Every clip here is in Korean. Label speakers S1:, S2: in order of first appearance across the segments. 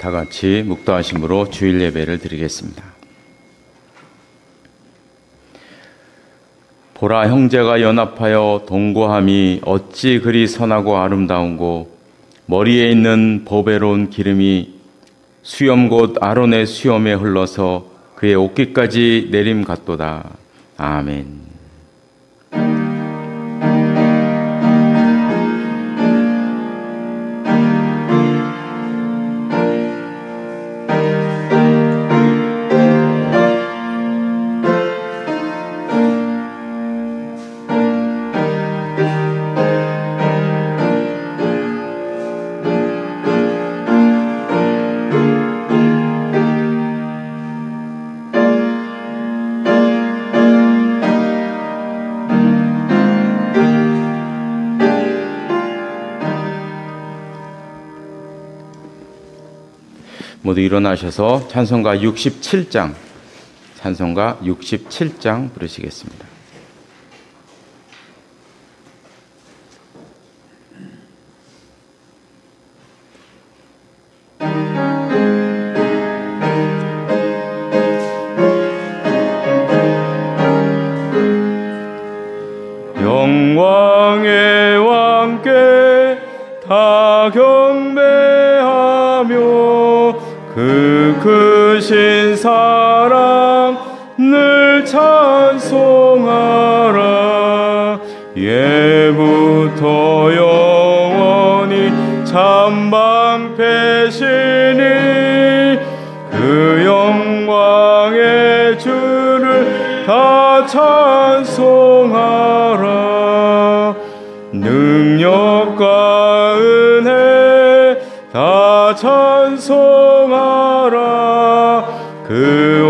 S1: 다 같이 묵도하심으로 주일 예배를 드리겠습니다. 보라, 형제가 연합하여 동거함이 어찌 그리 선하고 아름다운고, 머리에 있는 보배로운 기름이 수염 곧 아론의 수염에 흘러서 그의 옷깃까지 내림 같도다. 아멘. 모두 일어나셔서 찬송가 67장 부르시겠습니다.
S2: 영광의 왕께 다 경배하며 그 크신 사랑 늘 찬송하라. 예부터 영원히 참방패시니 그 영광의 주를 다 찬송하라. 능력과 은혜 다 찬송하라. 그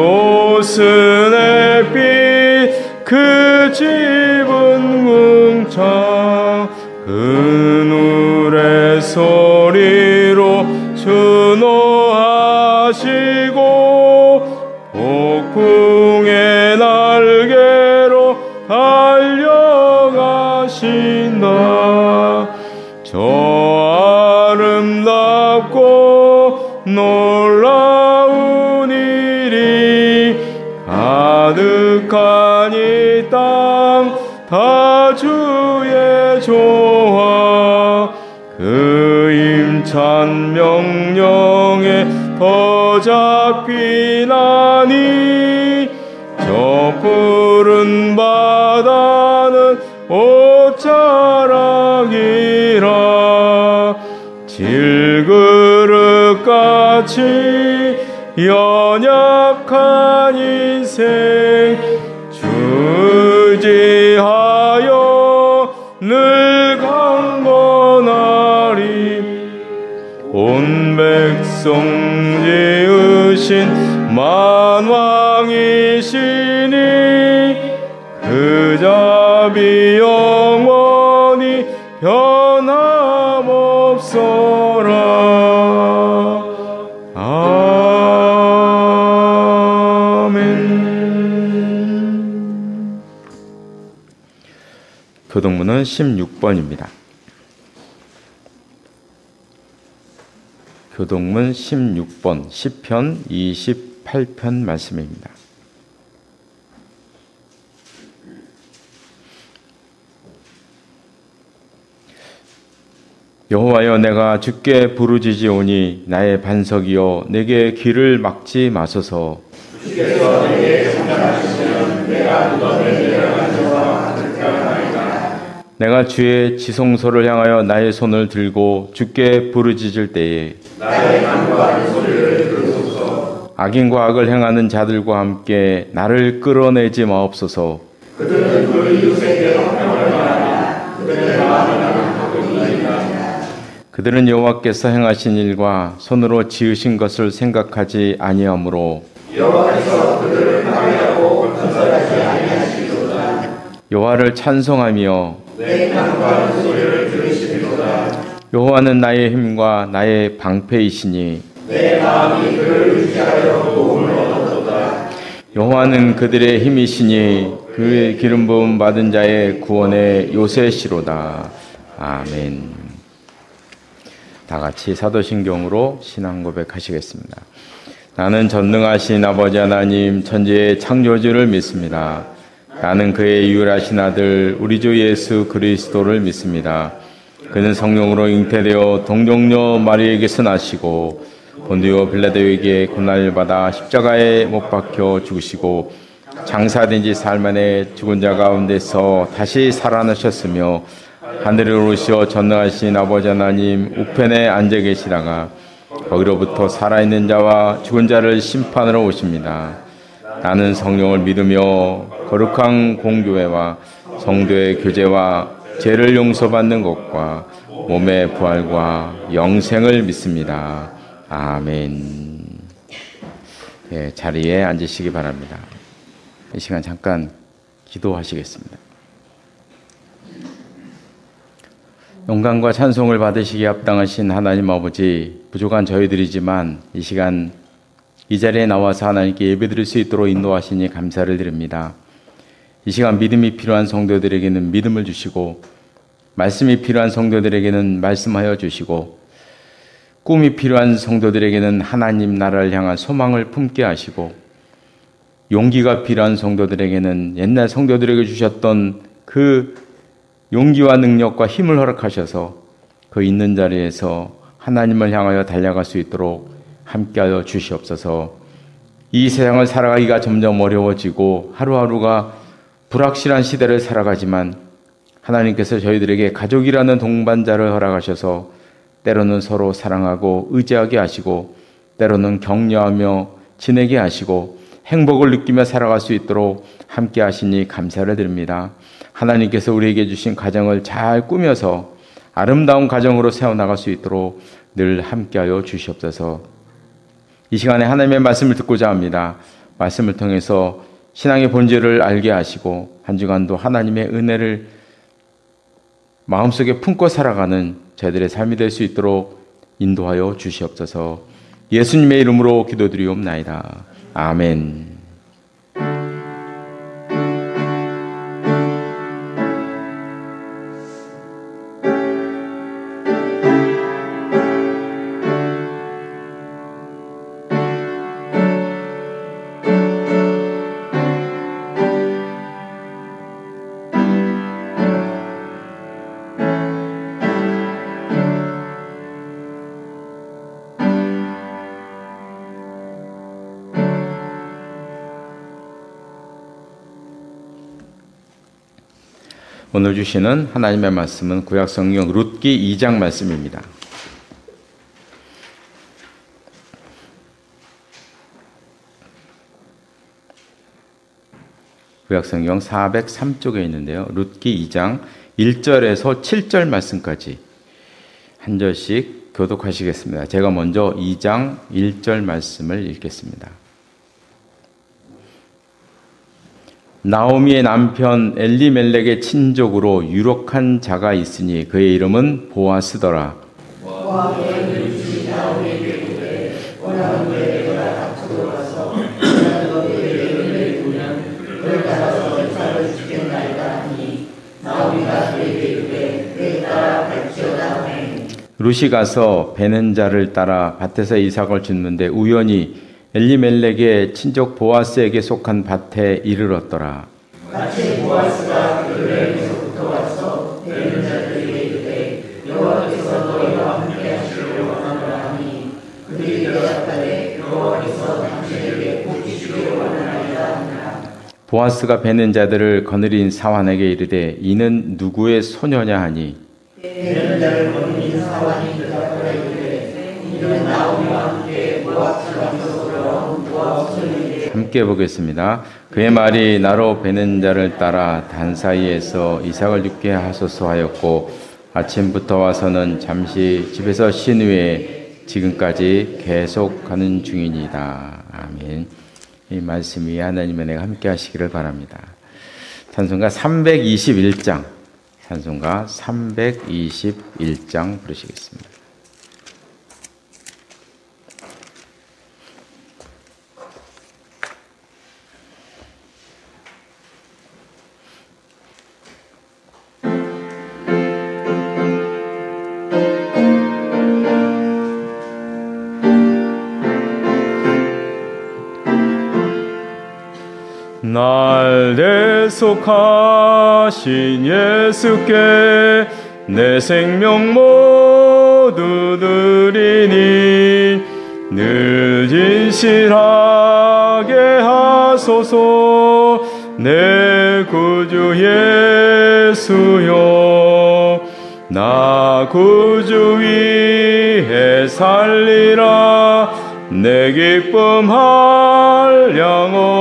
S2: 옷은 햇빛, 그 집은 궁창, 그 누의 소리로 준호하시고 폭풍의 날개로 달려가신다. 저 아름답고 놀라운 일이 가득한 이 땅 다 주의 조화. 그 힘찬 명령에 더 잡히나니 저 푸른 바다는 옷자락이라. 질그릇같이 연약한 인생 주지하여 늘 강건하리. 온 백성 지으신 만왕이시니 그 자비 영원히 변함없어라. 아멘.
S1: 교동문은 16번입니다. 교동문 16번 시편 28편 말씀입니다. 여호와여, 내가 주께 부르짖으오니 나의 반석이여 내게 귀를 막지 마소서.
S3: 주께서 내게 성장하시면 내가 무덤에 내려가서와 그렇게하나이다.
S1: 내가 주의 지성소를 향하여 나의 손을 들고 주께 부르짖을 때에
S3: 나의 간구하는 소리를 들으소서.
S1: 악인과 악을 행하는 자들과 함께 나를 끌어내지 마옵소서.
S3: 그들은 그 이웃에게 형평을 말하나 그들의 마음이 나를 하고 있나이다.
S1: 그들은 여호와께서 행하신 일과 손으로 지으신 것을 생각하지 아니하므로
S3: 여호와께서 그들을 파괴하고 건설하지 아니하시리로다.
S1: 여호와를 찬송하며
S3: 내 간구하는 소리를 들으시리로다.
S1: 여호와는 나의 힘과 나의 방패이시니
S3: 내 마음이 그를 의지하여 도움을 얻었도다.
S1: 여호와는 그들의 힘이시니 그의 기름 부음 받은 자의 구원의 요새시로다. 아멘. 다 같이 사도신경으로 신앙 고백하시겠습니다. 나는 전능하신 아버지 하나님 천지의 창조주를 믿습니다. 나는 그의 유일하신 아들 우리 주 예수 그리스도를 믿습니다. 그는 성령으로 잉태되어 동정녀 마리에게서 나시고 본디오 빌라도에게 고난을 받아 십자가에 못 박혀 죽으시고 장사된 지 사흘 만에 죽은 자 가운데서 다시 살아나셨으며 하늘에 오르시어 전능하신 아버지 하나님 우편에 앉아 계시다가 거기로부터 살아있는 자와 죽은 자를 심판하러 오십니다. 나는 성령을 믿으며 거룩한 공교회와 성도의 교제와 죄를 용서받는 것과 몸의 부활과 영생을 믿습니다. 아멘. 예, 자리에 앉으시기 바랍니다. 이 시간 잠깐 기도하시겠습니다. 영광과 찬송을 받으시기에 합당하신 하나님 아버지, 부족한 저희들이지만 이 시간 이 자리에 나와서 하나님께 예배드릴 수 있도록 인도하시니 감사를 드립니다. 이 시간 믿음이 필요한 성도들에게는 믿음을 주시고 말씀이 필요한 성도들에게는 말씀하여 주시고 꿈이 필요한 성도들에게는 하나님 나라를 향한 소망을 품게 하시고 용기가 필요한 성도들에게는 옛날 성도들에게 주셨던 그 용기와 능력과 힘을 허락하셔서 그 있는 자리에서 하나님을 향하여 달려갈 수 있도록 함께하여 주시옵소서. 이 세상을 살아가기가 점점 어려워지고 하루하루가 불확실한 시대를 살아가지만 하나님께서 저희들에게 가족이라는 동반자를 허락하셔서 때로는 서로 사랑하고 의지하게 하시고 때로는 격려하며 지내게 하시고 행복을 느끼며 살아갈 수 있도록 함께 하시니 감사를 드립니다. 하나님께서 우리에게 주신 가정을 잘 꾸며서 아름다운 가정으로 세워나갈 수 있도록 늘 함께하여 주시옵소서. 이 시간에 하나님의 말씀을 듣고자 합니다. 말씀을 통해서 신앙의 본질을 알게 하시고 한 주간도 하나님의 은혜를 마음속에 품고 살아가는 저희들의 삶이 될 수 있도록 인도하여 주시옵소서. 예수님의 이름으로 기도드리옵나이다. 아멘. 오늘 주시는 하나님의 말씀은 구약성경 룻기 2장 말씀입니다. 구약성경 403쪽에 있는데요. 룻기 2장 1절에서 7절 말씀까지 한 절씩 교독하시겠습니다. 제가 먼저 2장 1절 말씀을 읽겠습니다. 나오미의 남편 엘리멜렉의 친족으로 유력한 자가 있으니 그의 이름은 보아스더라. 룻이 가서 베는 자를 따라 밭에서 이삭을 줍는데 우연히 엘리멜렉의 친족 보아스에게 속한 밭에 이르렀더라. 마치 보아스가 그에게서부터 와서 베는 자들에게 이르되 여호와께서 너희와 함께 하시려고 하노라 하니 그들이 대답하되 여호와께서 당신에게 복 주시기를 원하나이다 하니라. 보아스가 베는 자들을 거느린 사환에게 이르되 이는 누구의 소녀냐 하니 베는 자를 거느린 사환이 대답하여 이르되 이는 나오미와 함께 모압 장소로 함께 보겠습니다. 그의 말이 나로 베는 자를 따라 단 사이에서 이삭을 죽게 하소서 하였고 아침부터 와서는 잠시 집에서 쉰 후에 지금까지 계속하는 중이니이다. 아멘. 이 말씀이 하나님의 은혜가 함께 하시기를 바랍니다. 찬송가 321장 찬송가 321장 부르시겠습니다.
S2: 날 대속하신 예수께 내 생명 모두 드리니 늘 진실하게 하소서. 내 구주 예수여, 나 구주 위에 살리라. 내 기쁨 한량없으리.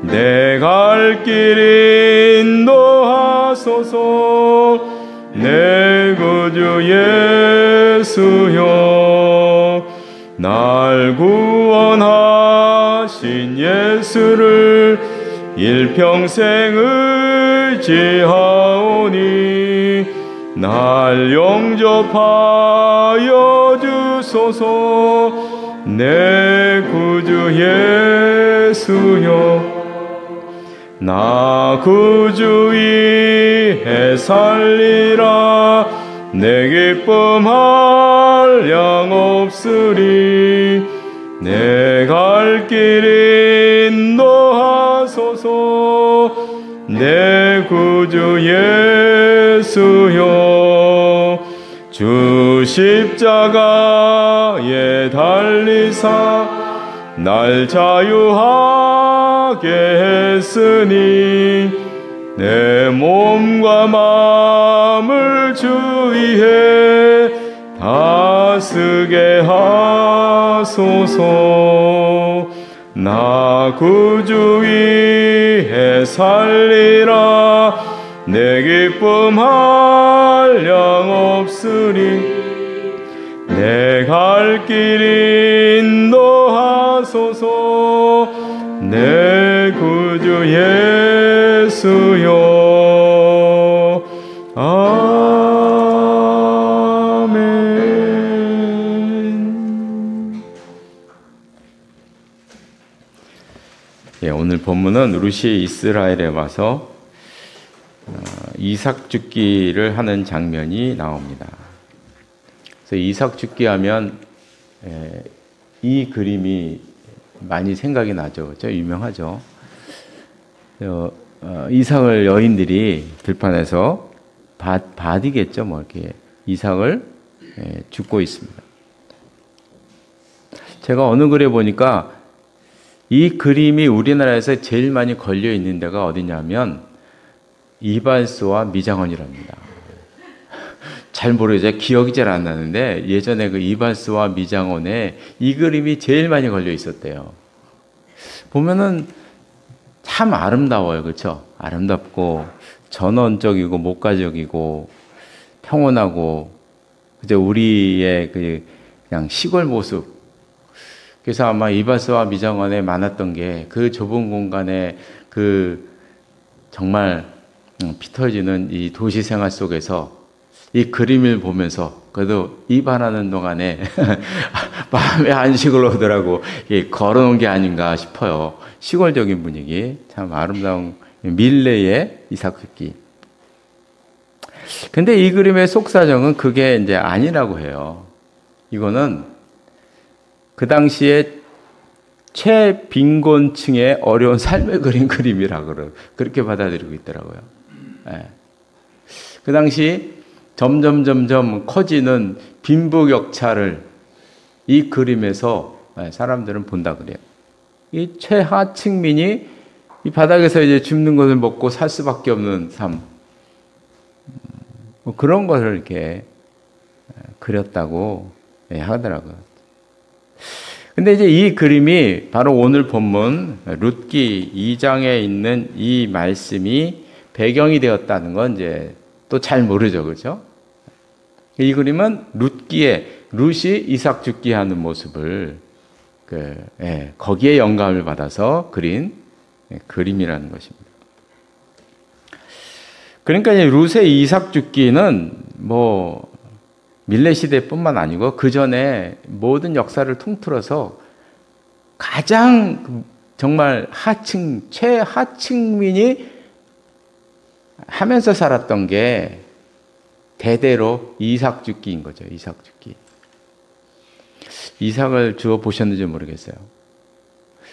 S2: 내 갈 길 인도하소서. 내 구주 예수여, 날 구원하신 예수를 일평생 의지하오니 날 영접하여 주소서. 내 구주 예수여, 나 구주 위에 살리라. 내 기쁨 한량없으리. 내 갈 길 인도하소서. 내 구주 예수여, 주 십자가에 달리사 날 자유하게 했으니 내 몸과 마음을 주 위에 다스게 하소서. 나 구주 위에 살리라. 내 기쁨 한량없으리. 내 갈 길 인도하소서. 내 구주 예수여. 아멘.
S1: 예, 오늘 본문은 룻이 이스라엘에 와서 이삭 죽기를 하는 장면이 나옵니다. 그래서 이삭 죽기 하면 이 그림이 많이 생각이 나죠. 그렇죠? 유명하죠. 이삭을 여인들이 들판에서 밭이겠죠. 뭐 이렇게 이삭을 줍고 있습니다. 제가 어느 글에 보니까 이 그림이 우리나라에서 제일 많이 걸려 있는 데가 어디냐면 이발소와 미장원이랍니다. 잘 모르겠어요. 기억이 잘 안 나는데 예전에 그 이발소와 미장원에 이 그림이 제일 많이 걸려 있었대요. 보면은 참 아름다워요. 그렇죠? 아름답고 전원적이고 목가적이고 평온하고 그죠? 우리의 그냥 시골 모습. 그래서 아마 이발소와 미장원에 많았던 게 그 좁은 공간에 그 정말 피 터지는 이 도시 생활 속에서 이 그림을 보면서 그래도 이발하는 동안에 마음의 안식을 오더라고 걸어놓은 게 아닌가 싶어요. 시골적인 분위기, 참 아름다운 밀레의 이삭 죽기. 근데 이 그림의 속사정은 그게 이제 아니라고 해요. 이거는 그 당시에 최빈곤층의 어려운 삶을 그린 그림이라 그렇게 받아들이고 있더라고요. 네. 그 당시 점점 커지는 빈부격차를 이 그림에서 사람들은 본다 그래요. 이 최하층민이 이 바닥에서 이제 줍는 것을 먹고 살 수밖에 없는 삶, 뭐 그런 것을 이렇게 그렸다고 하더라고요. 근데 이제 이 그림이 바로 오늘 본문 룻기 2장에 있는 이 말씀이 배경이 되었다는 건 이제 또 잘 모르죠, 그렇죠? 이 그림은 룻이 이삭 죽기 하는 모습을 거기에 영감을 받아서 그린 그림이라는 것입니다. 그러니까 이제 룻의 이삭 죽기는 뭐 밀레 시대뿐만 아니고 그 전에 모든 역사를 통틀어서 가장 정말 최하층민이 하면서 살았던 게 대대로 이삭 죽기인 거죠. 이삭 죽기. 이삭을 주워 보셨는지 모르겠어요.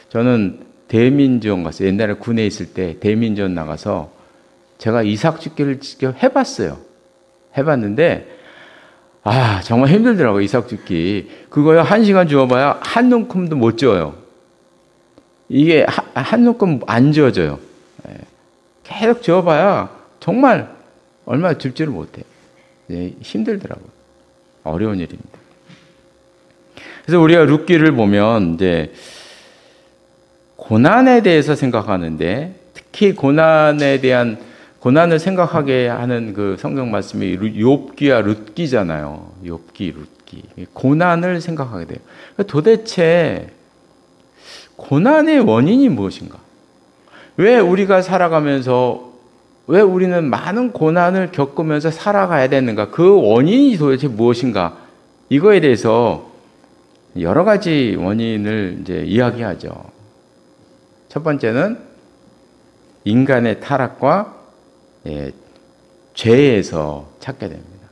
S1: 저는 대민지원 갔어요. 옛날에 군에 있을 때 대민지원 나가서 제가 이삭죽기를 직접 해봤어요. 해봤는데 정말 힘들더라고요. 이삭죽기. 그거요 1시간 주워봐야 한 움큼도 못 지어요. 이게 한 움큼 안 지어져요. 계속 지어봐야 정말 얼마 줍지를 못해. 힘들더라고요. 어려운 일입니다. 그래서 우리가 룻기를 보면 이제 고난에 대해서 생각하는데 특히 고난을 생각하게 하는 그 성경 말씀이 욥기와 룻기잖아요. 욥기, 룻기. 고난을 생각하게 돼요. 도대체 고난의 원인이 무엇인가? 왜 우리가 살아가면서 왜 우리는 많은 고난을 겪으면서 살아가야 되는가? 그 원인이 도대체 무엇인가? 이거에 대해서 여러 가지 원인을 이제 이야기하죠. 첫 번째는 인간의 타락과 죄에서 찾게 됩니다.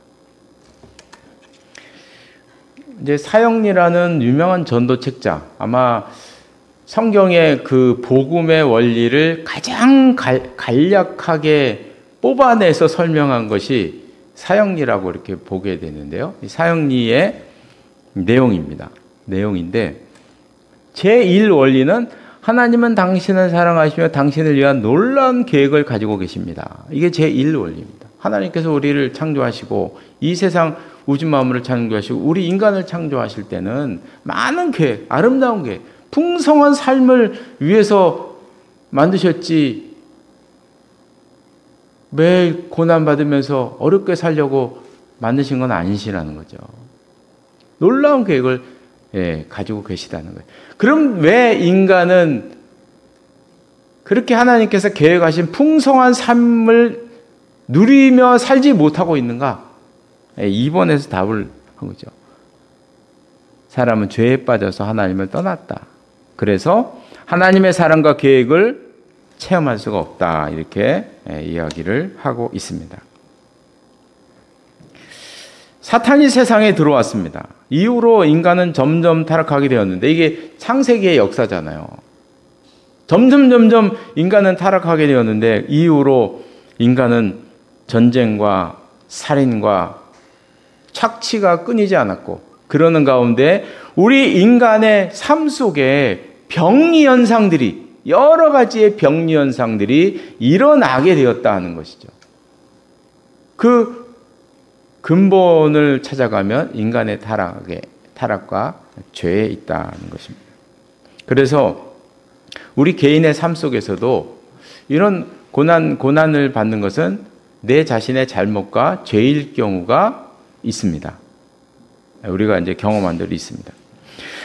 S1: 이제 사형리라는 유명한 전도책자, 아마 성경의 그 복음의 원리를 가장 간략하게 뽑아내서 설명한 것이 사형리라고 이렇게 보게 되는데요. 이 사형리의 내용입니다. 내용인데 제1 원리는 하나님은 당신을 사랑하시며 당신을 위한 놀라운 계획을 가지고 계십니다. 이게 제1 원리입니다. 하나님께서 우리를 창조하시고 이 세상 우주 만물을 창조하시고 우리 인간을 창조하실 때는 많은 계획, 아름다운 계획, 풍성한 삶을 위해서 만드셨지 매일 고난받으면서 어렵게 살려고 만드신 건 아니시라는 거죠. 놀라운 계획을 가지고 계시다는 거예요. 그럼 왜 인간은 그렇게 하나님께서 계획하신 풍성한 삶을 누리며 살지 못하고 있는가? 2번에서 답을 한 거죠. 사람은 죄에 빠져서 하나님을 떠났다. 그래서 하나님의 사랑과 계획을 체험할 수가 없다. 이렇게 이야기를 하고 있습니다. 사탄이 세상에 들어왔습니다. 이후로 인간은 점점 타락하게 되었는데 이게 창세기의 역사잖아요. 점점 인간은 타락하게 되었는데 이후로 인간은 전쟁과 살인과 착취가 끊이지 않았고 그러는 가운데 우리 인간의 삶 속에 병리 현상들이 여러 가지의 병리 현상들이 일어나게 되었다는 것이죠. 그 근본을 찾아가면 인간의 타락과 죄에 있다는 것입니다. 그래서 우리 개인의 삶 속에서도 이런 고난을 받는 것은 내 자신의 잘못과 죄일 경우가 있습니다. 우리가 이제 경험한 대로 있습니다.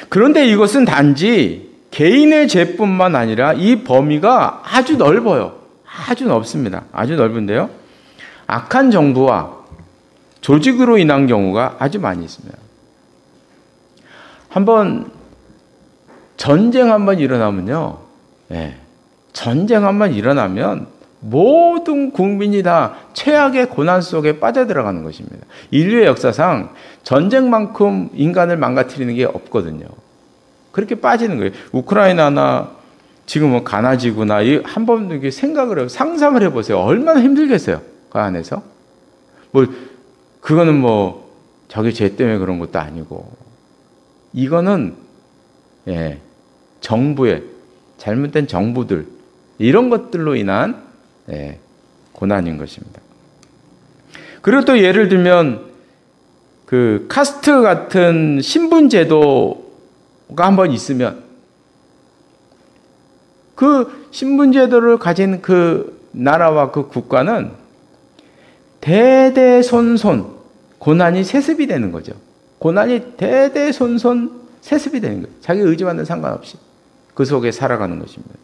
S1: 그런데 이것은 단지 개인의 죄뿐만 아니라 이 범위가 아주 넓어요. 아주 넓습니다. 아주 넓은데요. 악한 정부와 조직으로 인한 경우가 아주 많이 있습니다. 전쟁 한번 일어나면요. 전쟁 한번 일어나면 모든 국민이 다 최악의 고난 속에 빠져들어가는 것입니다. 인류의 역사상 전쟁만큼 인간을 망가뜨리는 게 없거든요. 그렇게 빠지는 거예요. 우크라이나나 지금 가나지구나 한번 이렇게 생각을 해요. 상상을 해보세요. 얼마나 힘들겠어요. 그 안에서. 그거는 자기 죄 때문에 그런 것도 아니고 이거는 정부의 잘못된 정부들 이런 것들로 인한 고난인 것입니다. 그리고 또 예를 들면 그 카스트 같은 신분 제도가 한번 있으면 그 신분 제도를 가진 그 나라와 그 국가는 대대손손 고난이 세습이 되는 거죠. 고난이 대대손손 세습이 되는 거예요. 자기 의지와는 상관없이 그 속에 살아가는 것입니다.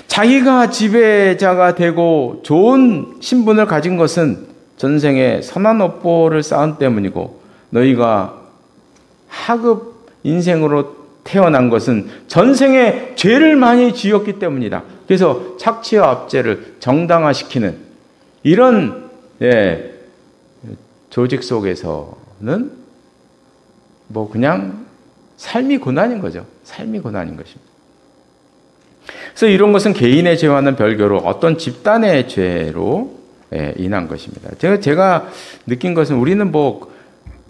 S1: 자기가 지배자가 되고 좋은 신분을 가진 것은 전생에 선한 업보를 쌓은 때문이고 너희가 하급 인생으로 태어난 것은 전생에 죄를 많이 지었기 때문이다. 그래서 착취와 압제를 정당화시키는 이런 조직 속에서는 그냥 삶이 고난인 거죠. 삶이 고난인 것입니다. 그래서 이런 것은 개인의 죄와는 별개로 어떤 집단의 죄로 인한 것입니다. 제가 느낀 것은 우리는 뭐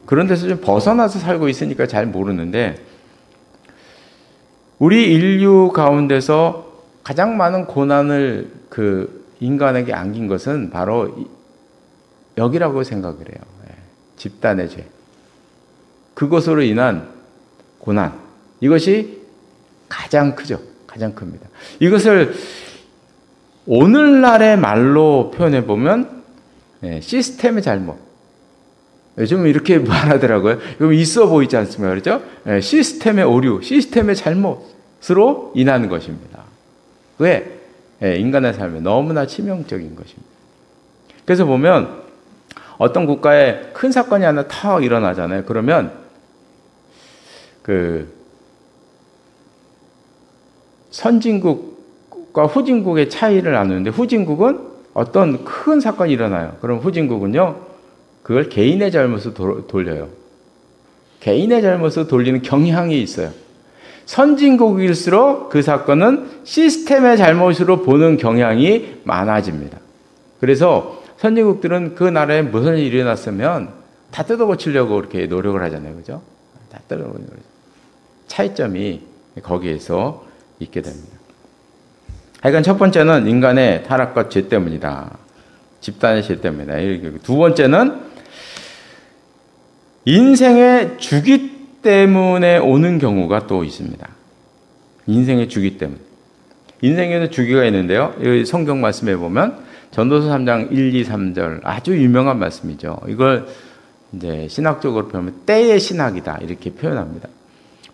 S1: 그런 데서 좀 벗어나서 살고 있으니까 잘 모르는데 우리 인류 가운데서 가장 많은 고난을 그 인간에게 안긴 것은 바로 여기라고 생각을 해요. 집단의 죄. 그것으로 인한 고난. 이것이 가장 크죠. 가장 큽니다. 이것을 오늘날의 말로 표현해 보면 시스템의 잘못. 요즘 이렇게 말하더라고요. 이거 있어 보이지 않습니까? 그렇죠? 시스템의 오류, 시스템의 잘못으로 인하는 것입니다. 왜? 인간의 삶에 너무나 치명적인 것입니다. 그래서 보면 어떤 국가에 큰 사건이 하나 탁 일어나잖아요. 그러면 그 선진국과 후진국의 차이를 나누는데 후진국은 어떤 큰 사건이 일어나요. 그럼 후진국은요, 그걸 개인의 잘못으로 돌려요. 개인의 잘못으로 돌리는 경향이 있어요. 선진국일수록 그 사건은 시스템의 잘못으로 보는 경향이 많아집니다. 그래서 선진국들은 그 나라에 무슨 일이 일어났으면 다 뜯어고치려고 이렇게 노력을 하잖아요. 그죠? 다 뜯어고치려고. 차이점이 거기에서 있게 됩니다. 하여간 첫 번째는 인간의 타락과 죄 때문이다. 집단의 죄 때문이다. 두 번째는 인생의 주기 때문에 오는 경우가 또 있습니다. 인생의 주기 때문에. 인생에는 주기가 있는데요. 여기 성경 말씀에 보면 전도서 3장 1, 2, 3절 아주 유명한 말씀이죠. 이걸 이제 신학적으로 표현하면 때의 신학이다 이렇게 표현합니다.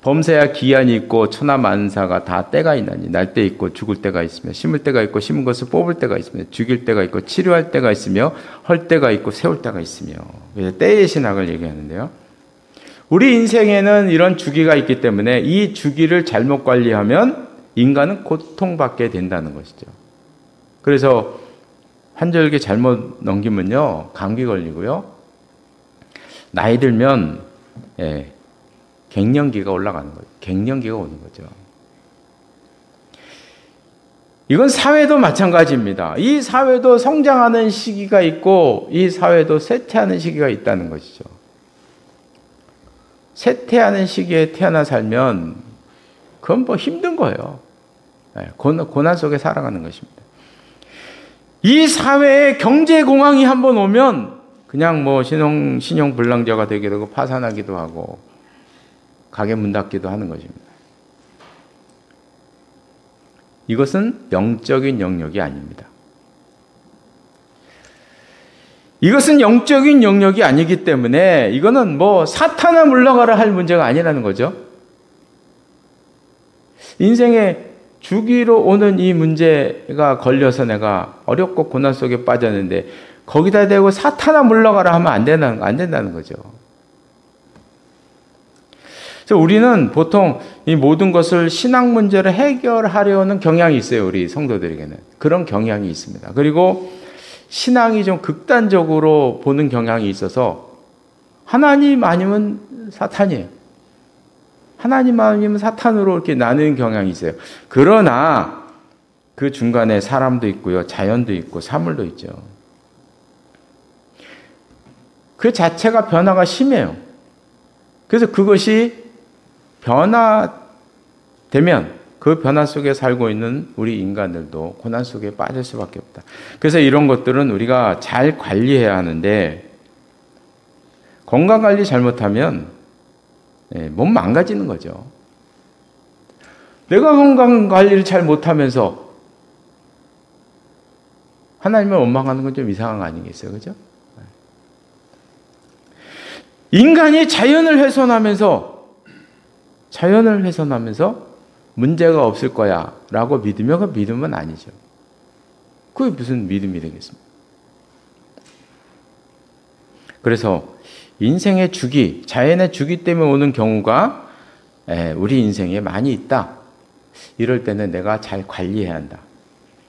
S1: 범사야 기한이 있고 천하만사가 다 때가 있나니 날 때 있고 죽을 때가 있으며 심을 때가 있고 심은 것을 뽑을 때가 있으며 죽일 때가 있고 치료할 때가 있으며 헐 때가 있고 세울 때가 있으며 그래서 때의 신학을 얘기하는데요. 우리 인생에는 이런 주기가 있기 때문에 이 주기를 잘못 관리하면 인간은 고통받게 된다는 것이죠. 그래서 환절기 잘못 넘기면요 감기 걸리고요 나이 들면 갱년기가 올라가는 거예요. 갱년기가 오는 거죠. 이건 사회도 마찬가지입니다. 이 사회도 성장하는 시기가 있고 이 사회도 쇠퇴하는 시기가 있다는 것이죠. 쇠퇴하는 시기에 태어나 살면 그건 뭐 힘든 거예요. 고난 속에 살아가는 것입니다. 이 사회에 경제 공황이 한번 오면 그냥 뭐 신용 불량자가 되게 되고 파산하기도 하고 가게 문 닫기도 하는 것입니다. 이것은 영적인 영역이 아닙니다. 이것은 영적인 영역이 아니기 때문에 이거는 뭐 사탄아 물러가라 할 문제가 아니라는 거죠. 인생의 주기로 오는 이 문제가 걸려서 내가 어렵고 고난 속에 빠졌는데 거기다 대고 사탄아 물러가라 하면 안 된다는 거죠. 그래서 우리는 보통 이 모든 것을 신앙 문제를 해결하려는 경향이 있어요. 우리 성도들에게는. 그런 경향이 있습니다. 그리고 신앙이 좀 극단적으로 보는 경향이 있어서 하나님 아니면 사탄이에요. 하나님 아니면 사탄으로 이렇게 나누는 경향이 있어요. 그러나 그 중간에 사람도 있고요. 자연도 있고 사물도 있죠. 그 자체가 변화가 심해요. 그래서 그것이 변화되면 그 변화 속에 살고 있는 우리 인간들도 고난 속에 빠질 수밖에 없다. 그래서 이런 것들은 우리가 잘 관리해야 하는데 건강관리 잘못하면 몸 망가지는 거죠. 내가 건강관리를 잘 못하면서 하나님을 원망하는 건 좀 이상한 거 아니겠어요? 그죠? 인간이 자연을 훼손하면서 문제가 없을 거야 라고 믿으면 그 믿음은 아니죠. 그게 무슨 믿음이 되겠습니까? 그래서 인생의 주기, 자연의 주기 때문에 오는 경우가 우리 인생에 많이 있다. 이럴 때는 내가 잘 관리해야 한다.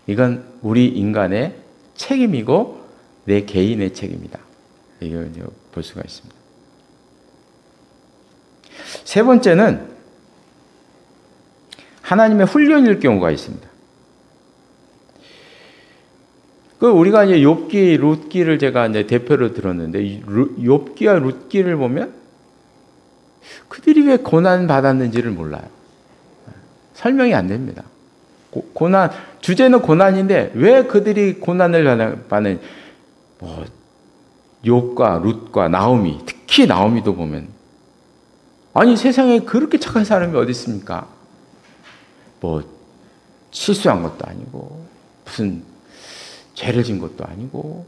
S1: 이건 우리 인간의 책임이고 내 개인의 책임이다. 이걸 볼 수가 있습니다. 세 번째는 하나님의 훈련일 경우가 있습니다. 그 우리가 이제 욥기, 룻기를 제가 이제 대표로 들었는데 욥기와 룻기를 보면 그들이 왜 고난 받았는지를 몰라요. 설명이 안 됩니다. 고난, 주제는 고난인데 왜 그들이 고난을 받는, 욥과 룻과 나오미, 특히 나오미도 보면, 아니 세상에 그렇게 착한 사람이 어디 있습니까? 실수한 것도 아니고 무슨 죄를 진 것도 아니고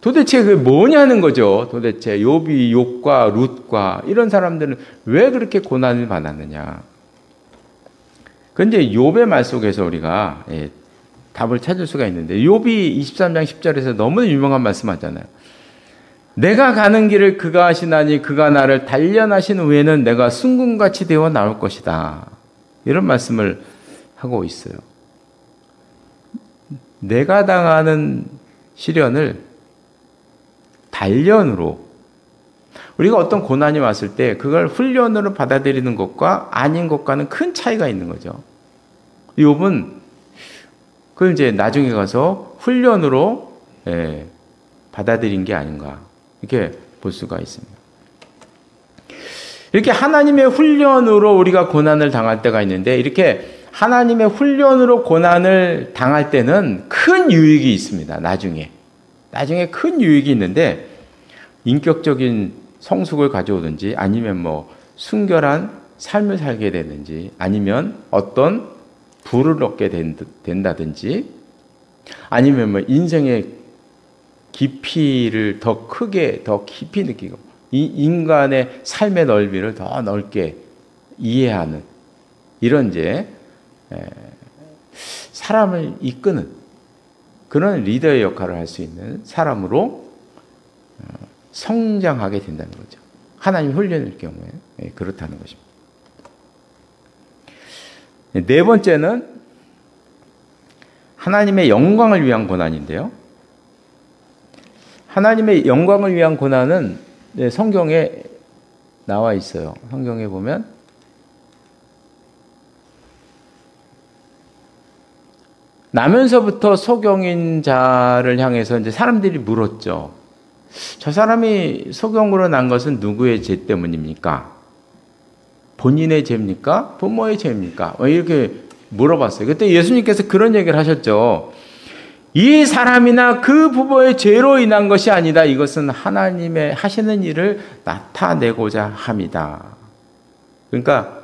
S1: 도대체 그게 뭐냐는 거죠. 도대체 욥이, 욥과 룻과 이런 사람들은 왜 그렇게 고난을 받았느냐. 그런데 욥의 말 속에서 우리가 답을 찾을 수가 있는데, 욥이 23장 10절에서 너무 유명한 말씀 하잖아요. 내가 가는 길을 그가 하시나니 그가 나를 단련하신 후에는 내가 순금같이 되어 나올 것이다. 이런 말씀을 하고 있어요. 내가 당하는 시련을 단련으로, 우리가 어떤 고난이 왔을 때 그걸 훈련으로 받아들이는 것과 아닌 것과는 큰 차이가 있는 거죠. 욥은 그걸 이제 나중에 가서 훈련으로 받아들인 게 아닌가, 이렇게 볼 수가 있습니다. 이렇게 하나님의 훈련으로 우리가 고난을 당할 때가 있는데, 이렇게 하나님의 훈련으로 고난을 당할 때는 큰 유익이 있습니다. 나중에 큰 유익이 있는데, 인격적인 성숙을 가져오든지, 아니면 순결한 삶을 살게 되든지, 아니면 어떤 부를 얻게 된다든지, 아니면 인생의 깊이를 더 크게, 더 깊이 느끼고, 이 인간의 삶의 넓이를 더 넓게 이해하는, 이런 이제 사람을 이끄는 그런 리더의 역할을 할 수 있는 사람으로 성장하게 된다는 거죠. 하나님 훈련일 경우에 그렇다는 것입니다. 네 번째는 하나님의 영광을 위한 고난인데요. 하나님의 영광을 위한 고난은 성경에 나와 있어요. 성경에 보면 나면서부터 소경인 자를 향해서 이제 사람들이 물었죠. 저 사람이 소경으로 난 것은 누구의 죄 때문입니까? 본인의 죄입니까? 부모의 죄입니까? 이렇게 물어봤어요. 그때 예수님께서 그런 얘기를 하셨죠. 이 사람이나 그 부모의 죄로 인한 것이 아니다. 이것은 하나님의 하시는 일을 나타내고자 합니다. 그러니까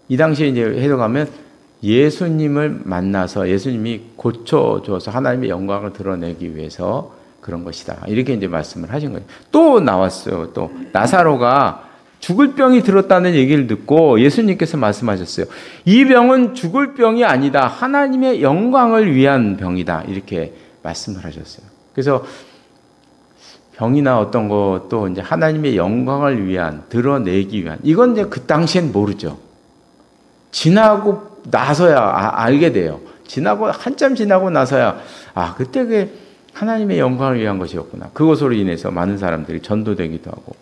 S1: 이 당시에 이제 해석하면 예수님을 만나서 예수님이 고쳐줘서 하나님의 영광을 드러내기 위해서 그런 것이다. 이렇게 이제 말씀을 하신 거예요. 또 나왔어요. 또 나사로가 죽을 병이 들었다는 얘기를 듣고 예수님께서 말씀하셨어요. 이 병은 죽을 병이 아니다. 하나님의 영광을 위한 병이다. 이렇게 말씀을 하셨어요. 그래서 병이나 어떤 것도 이제 하나님의 영광을 위한, 드러내기 위한, 이건 이제 그 당시엔 모르죠. 지나고 나서야 알게 돼요. 한참 지나고 나서야, 그때 그게 하나님의 영광을 위한 것이었구나. 그것으로 인해서 많은 사람들이 전도되기도 하고,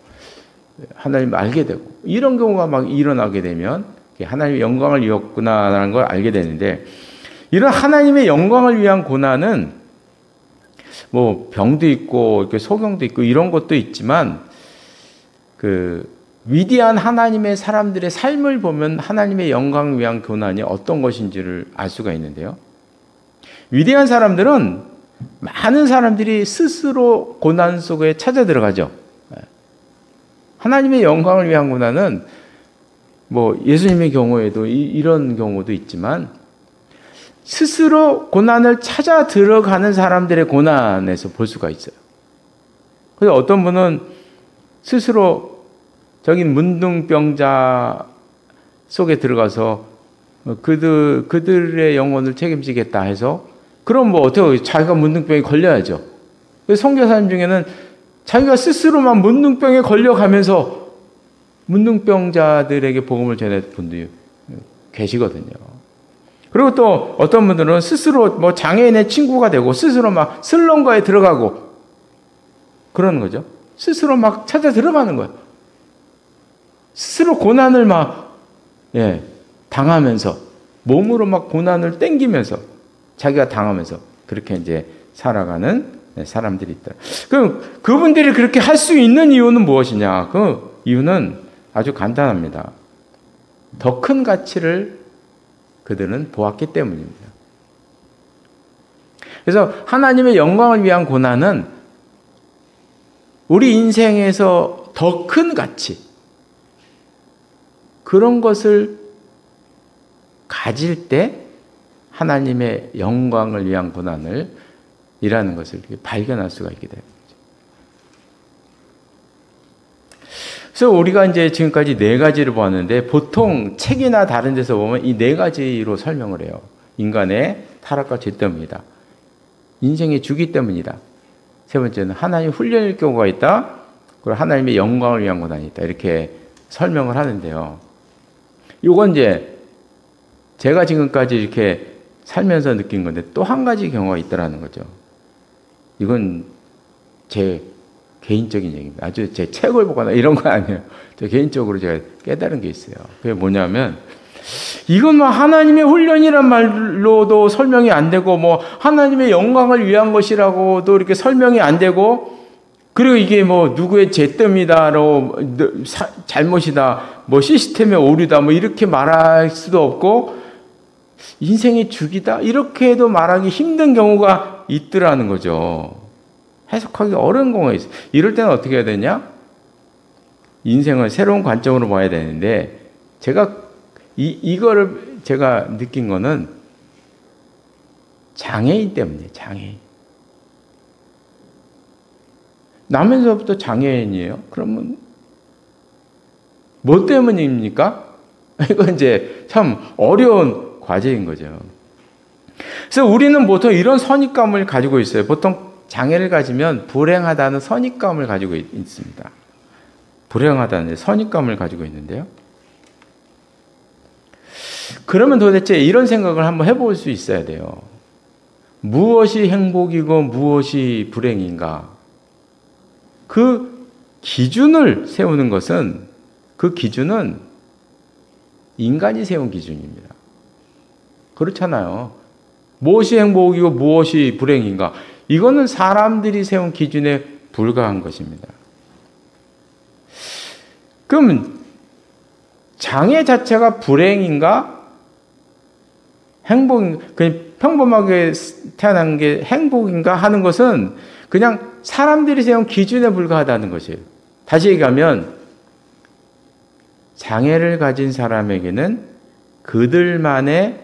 S1: 하나님을 알게 되고, 이런 경우가 막 일어나게 되면 하나님의 영광을 위했구나라는 걸 알게 되는데, 이런 하나님의 영광을 위한 고난은 병도 있고 이렇게 소경도 있고 이런 것도 있지만, 그 위대한 하나님의 사람들의 삶을 보면 하나님의 영광을 위한 고난이 어떤 것인지를 알 수가 있는데요. 위대한 사람들은 많은 사람들이 스스로 고난 속에 찾아 들어가죠. 하나님의 영광을 위한 고난은 예수님의 경우에도 이런 경우도 있지만, 스스로 고난을 찾아 들어가는 사람들의 고난에서 볼 수가 있어요. 그래서 어떤 분은 스스로 저기 문둥병자 속에 들어가서 그들의 영혼을 책임지겠다 해서, 그럼 어떻게 자기가 문둥병에 걸려야죠. 그래서 선교사님 중에는 자기가 스스로만 문둥병에 걸려가면서 문둥병자들에게 복음을 전했던 분들이 계시거든요. 그리고 또 어떤 분들은 스스로 장애인의 친구가 되고 스스로 막 슬럼가에 들어가고 그러는 거죠. 스스로 막 찾아 들어가는 거예요. 스스로 고난을 당하면서, 몸으로 막 고난을 땡기면서, 자기가 당하면서 그렇게 이제 살아가는 사람들이 있다. 그럼 그분들이 그렇게 할 수 있는 이유는 무엇이냐? 그 이유는 아주 간단합니다. 더 큰 가치를 그들은 보았기 때문입니다. 그래서 하나님의 영광을 위한 고난은 우리 인생에서 더 큰 가치, 그런 것을 가질 때 하나님의 영광을 위한 고난을 이라는 것을 발견할 수가 있게 됩니다. 그래서 우리가 이제 지금까지 4가지를 보았는데 보통 책이나 다른 데서 보면 이 4가지로 설명을 해요. 인간의 타락과 죄 때문이다. 인생의 주기 때문이다. 세 번째는 하나님 훈련일 경우가 있다. 그리고 하나님의 영광을 위한 고난이 있다. 이렇게 설명을 하는데요. 요건 이제 제가 지금까지 이렇게 살면서 느낀 건데 또 한 가지 경우가 있다라는 거죠. 이건 제 개인적인 얘기입니다. 아주 제 책을 보거나 이런 거 아니에요. 저 개인적으로 제가 깨달은 게 있어요. 그게 뭐냐면 이건 뭐 하나님의 훈련이란 말로도 설명이 안 되고 뭐 하나님의 영광을 위한 것이라고도 이렇게 설명이 안 되고 그리고 이게 뭐 누구의 죄 때문이다로 잘못이다 뭐 시스템의 오류다 뭐 이렇게 말할 수도 없고 인생의 주기다 이렇게도 말하기 힘든 경우가 있더라는 거죠. 해석하기 어려운 경우가 있어요. 이럴 때는 어떻게 해야 되냐? 인생을 새로운 관점으로 봐야 되는데 제가 이거를 제가 느낀 거는 장애인 때문이에요. 장애인. 나면서부터 장애인이에요. 그러면 뭐 때문입니까? 이건 이제 참 어려운 과제인 거죠. 그래서 우리는 보통 이런 선입감을 가지고 있어요. 보통 장애를 가지면 불행하다는 선입감을 가지고 있습니다. 불행하다는 선입감을 가지고 있는데요. 그러면 도대체 이런 생각을 한번 해볼 수 있어야 돼요. 무엇이 행복이고 무엇이 불행인가? 그 기준을 세우는 것은 그 기준은 인간이 세운 기준입니다. 그렇잖아요. 무엇이 행복이고 무엇이 불행인가? 이거는 사람들이 세운 기준에 불과한 것입니다. 그럼 장애 자체가 불행인가? 행복인가? 그냥 평범하게 태어난 게 행복인가 하는 것은 그냥 사람들이 세운 기준에 불과하다는 것이에요. 다시 얘기하면 장애를 가진 사람에게는 그들만의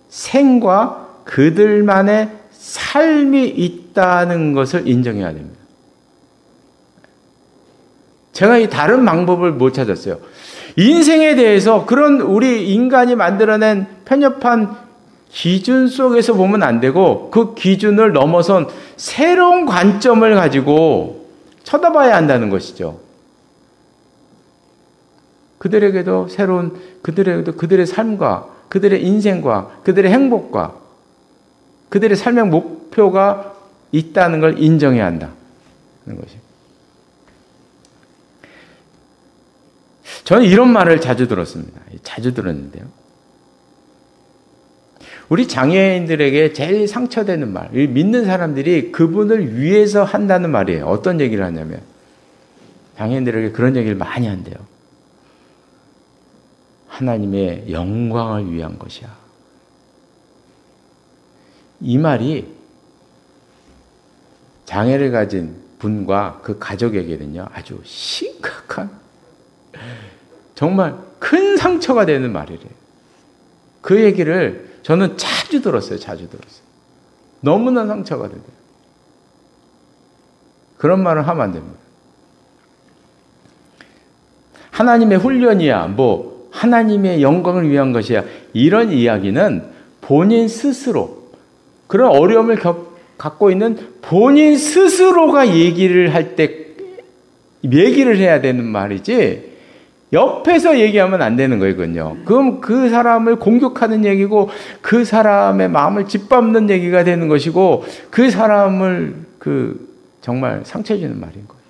S1: 생과 그들만의 삶이 있다는 것을 인정해야 됩니다. 제가 이 다른 방법을 못 찾았어요. 인생에 대해서 그런 우리 인간이 만들어낸 편협한 기준 속에서 보면 안 되고 그 기준을 넘어선 새로운 관점을 가지고 쳐다봐야 한다는 것이죠. 그들에게도 그들의 삶과 그들의 인생과 그들의 행복과 그들의 삶의 목표가 있다는 걸 인정해야 한다는 것이죠. 저는 이런 말을 자주 들었습니다. 자주 들었는데요. 우리 장애인들에게 제일 상처되는 말, 믿는 사람들이 그분을 위해서 한다는 말이에요. 어떤 얘기를 하냐면 장애인들에게 그런 얘기를 많이 한대요. 하나님의 영광을 위한 것이야. 이 말이 장애를 가진 분과 그 가족에게는요, 아주 심각한, 정말 큰 상처가 되는 말이래요. 그 얘기를 저는 자주 들었어요. 너무나 상처가 되대요. 그런 말을 하면 안 됩니다. 하나님의 훈련이야, 뭐, 하나님의 영광을 위한 것이야. 이런 이야기는 본인 스스로, 그런 어려움을 갖고 있는 본인 스스로가 얘기를 할 때, 얘기를 해야 되는 말이지, 옆에서 얘기하면 안 되는 거거든요. 그럼 그 사람을 공격하는 얘기고 그 사람의 마음을 짓밟는 얘기가 되는 것이고 그 사람을 정말 상처 주는 말인 거예요.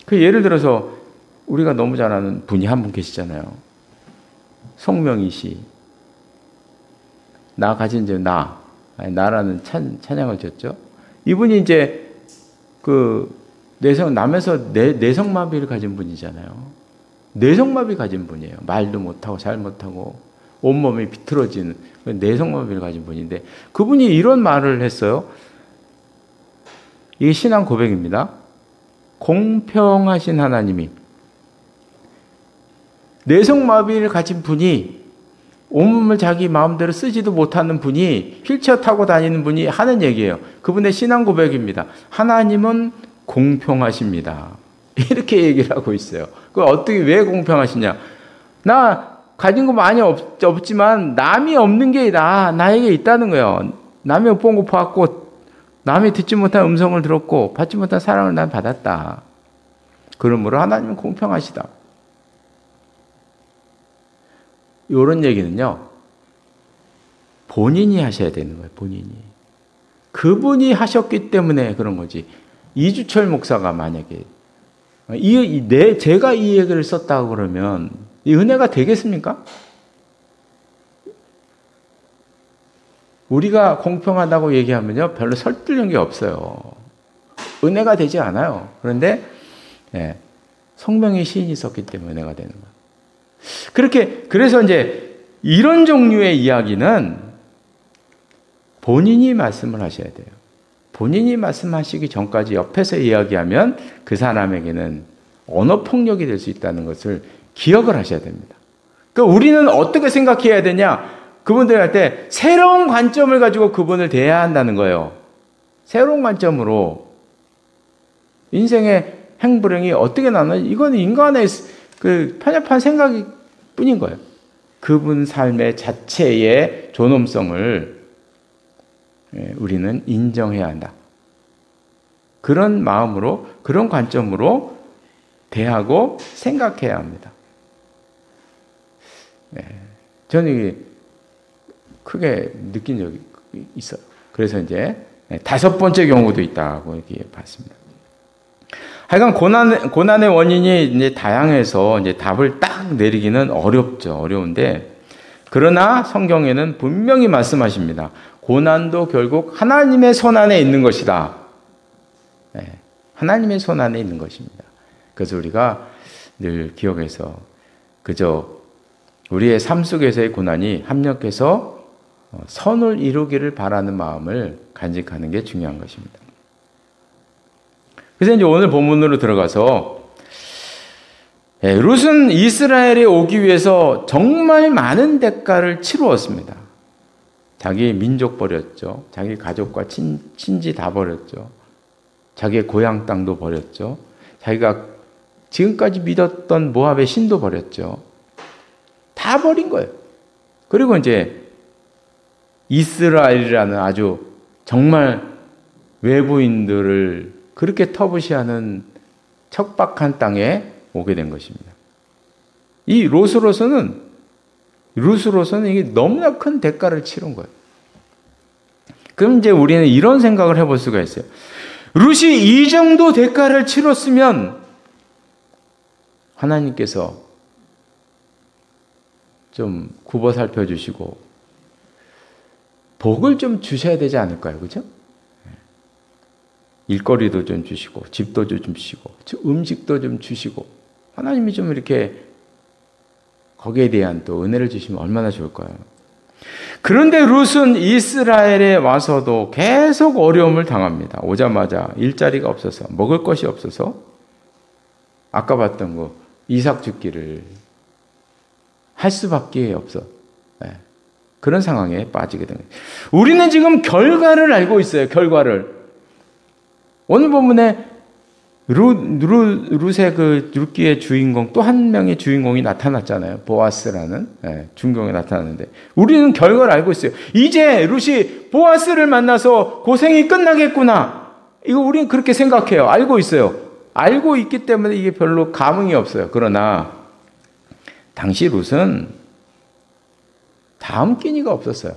S1: 그 예를 들어서 우리가 너무 잘 아는 분이 한 분 계시잖아요. 송명희 씨. 나 가진 죄 나. 나라는 찬양을 졌죠. 이분이 이제 남에서 내성마비를 가진 분이잖아요. 내성마비 가진 분이에요. 말도 못하고 잘 못하고 온몸이 비틀어지는 내성마비를 가진 분인데 그분이 이런 말을 했어요. 이게 신앙 고백입니다. 공평하신 하나님이 내성마비를 가진 분이 온몸을 자기 마음대로 쓰지도 못하는 분이 휠체어 타고 다니는 분이 하는 얘기예요. 그분의 신앙 고백입니다. 하나님은 공평하십니다. 이렇게 얘기를 하고 있어요. 왜 공평하시냐? 나 가진 거 많이 없지만 남이 없는 게 나에게 있다는 거예요. 남이 못 본 거 봤고 남이 듣지 못한 음성을 들었고 받지 못한 사랑을 난 받았다. 그러므로 하나님은 공평하시다. 이런 얘기는요. 본인이 하셔야 되는 거예요. 본인이. 그분이 하셨기 때문에 그런 거지. 이주철 목사가 만약에 제가 이 얘기를 썼다고 그러면 이 은혜가 되겠습니까? 우리가 공평하다고 얘기하면요. 별로 설득력이 없어요. 은혜가 되지 않아요. 그런데 성명의 시인이 썼기 때문에 은혜가 되는 거예요. 그래서 이제 이런 종류의 이야기는 본인이 말씀을 하셔야 돼요. 본인이 말씀하시기 전까지 옆에서 이야기하면 그 사람에게는 언어 폭력이 될 수 있다는 것을 기억을 하셔야 됩니다. 그러니까 우리는 어떻게 생각해야 되냐? 그분들한테 새로운 관점을 가지고 그분을 대해야 한다는 거예요. 새로운 관점으로 인생의 행불행이 어떻게 나누는지 이거는 인간의 편협한 생각이 뿐인 거예요. 그분 삶의 자체의 존엄성을 우리는 인정해야 한다. 그런 마음으로, 그런 관점으로 대하고 생각해야 합니다. 저는 이게 크게 느낀 적이 있어요. 그래서 이제 5번째 경우도 있다고 이렇게 봤습니다. 하여간 고난의 원인이 이제 다양해서 이제 답을 딱 내리기는 어려운데, 그러나 성경에는 분명히 말씀하십니다. 고난도 결국 하나님의 손 안에 있는 것이다. 하나님의 손 안에 있는 것입니다. 그래서 우리가 늘 기억해서 그저 우리의 삶 속에서의 고난이 합력해서 선을 이루기를 바라는 마음을 간직하는 게 중요한 것입니다. 그래서 이제 오늘 본문으로 들어가서 룻은 이스라엘에 오기 위해서 정말 많은 대가를 치루었습니다. 자기 민족 버렸죠. 자기 가족과 친지 다 버렸죠. 자기의 고향 땅도 버렸죠. 자기가 지금까지 믿었던 모압의 신도 버렸죠. 다 버린 거예요. 그리고 이제 이스라엘이라는 아주 정말 외부인들을 그렇게 터부시하는 척박한 땅에 오게 된 것입니다. 이 룻으로서는 이게 너무나 큰 대가를 치른 거예요. 그럼 이제 우리는 이런 생각을 해볼 수가 있어요. 룻이 이 정도 대가를 치렀으면 하나님께서 좀 굽어 살펴주시고 복을 좀 주셔야 되지 않을까요? 그죠? 일거리도 좀 주시고 집도 좀 주시고 음식도 좀 주시고 하나님이 좀 이렇게 거기에 대한 또 은혜를 주시면 얼마나 좋을까요? 그런데 룻은 이스라엘에 와서도 계속 어려움을 당합니다. 오자마자 일자리가 없어서 먹을 것이 없어서 아까 봤던 거 이삭 죽기를 할 수밖에 없어. 그런 상황에 빠지게 됩니다. 우리는 지금 결과를 알고 있어요. 결과를. 오늘 본문에 룻의 그 룻기의 주인공 또 한 명의 주인공이 나타났잖아요. 보아스라는 중경에 나타났는데 우리는 결과를 알고 있어요. 이제 룻이 보아스를 만나서 고생이 끝나겠구나. 이거 우리는 그렇게 생각해요. 알고 있어요. 알고 있기 때문에 이게 별로 감흥이 없어요. 그러나 당시 룻은 다음 끼니가 없었어요.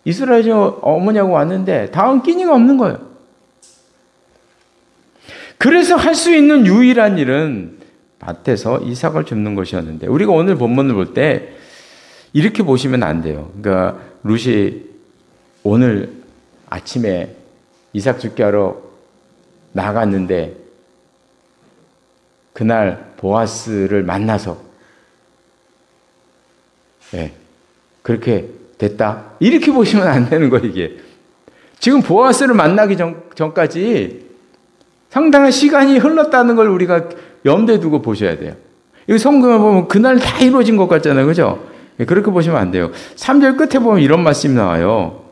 S1: 이스라엘 어머니하고 왔는데 다음 끼니가 없는 거예요. 그래서 할 수 있는 유일한 일은 밭에서 이삭을 줍는 것이었는데 우리가 오늘 본문을 볼 때 이렇게 보시면 안 돼요. 그러니까 룻이 오늘 아침에 이삭 죽게하러 나갔는데 그날 보아스를 만나서 그렇게 됐다. 이렇게 보시면 안 되는 거예요, 이게. 지금 보아스를 만나기 전까지 상당한 시간이 흘렀다는 걸 우리가 염두에 두고 보셔야 돼요. 이 성경을 보면 그날 다 이루어진 것 같잖아요. 그죠? 그렇게 보시면 안 돼요. 3절 끝에 보면 이런 말씀이 나와요.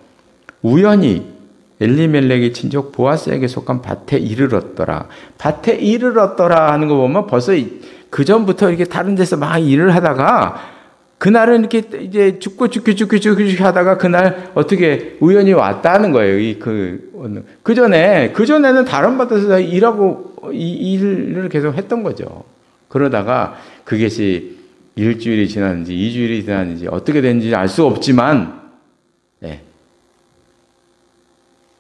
S1: 우연히 엘리멜렉의 친족 보아스에게 속한 밭에 이르렀더라. 밭에 이르렀더라 하는 거 보면 벌써 그 전부터 이렇게 다른 데서 막 일을 하다가 그날은 이렇게 이제 죽고 하다가 그날 어떻게 우연히 왔다는 거예요. 그 전에는 다른 밭에서 일하고 일을 계속 했던 거죠. 그러다가 그것이 일주일이 지났는지 2주일이 지났는지 어떻게 됐는지 알 수 없지만